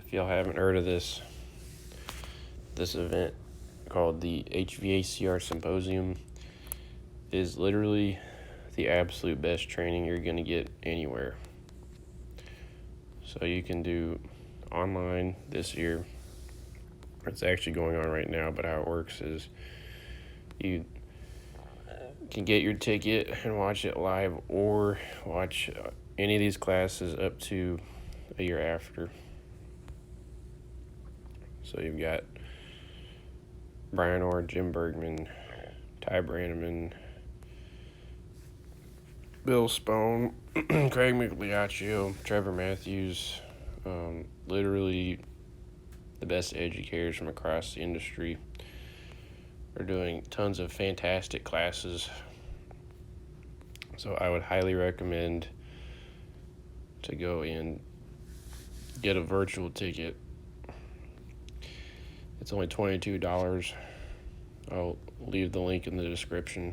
If y'all haven't heard of this event called the HVACR Symposium, is literally the absolute best training you're going to get anywhere. So you can do online this year. It's actually going on right now, but how it works is you can get your ticket and watch it live, or watch any of these classes up to a year after. So you've got Brian Orr, Jim Bergman, Ty Brannaman, Bill Spohn, Craig Migliaccio, Trevor Matthews, literally the best educators from across the industry are doing tons of fantastic classes. So I would highly recommend to go and get a virtual ticket. It's only $22. I'll leave the link in the description.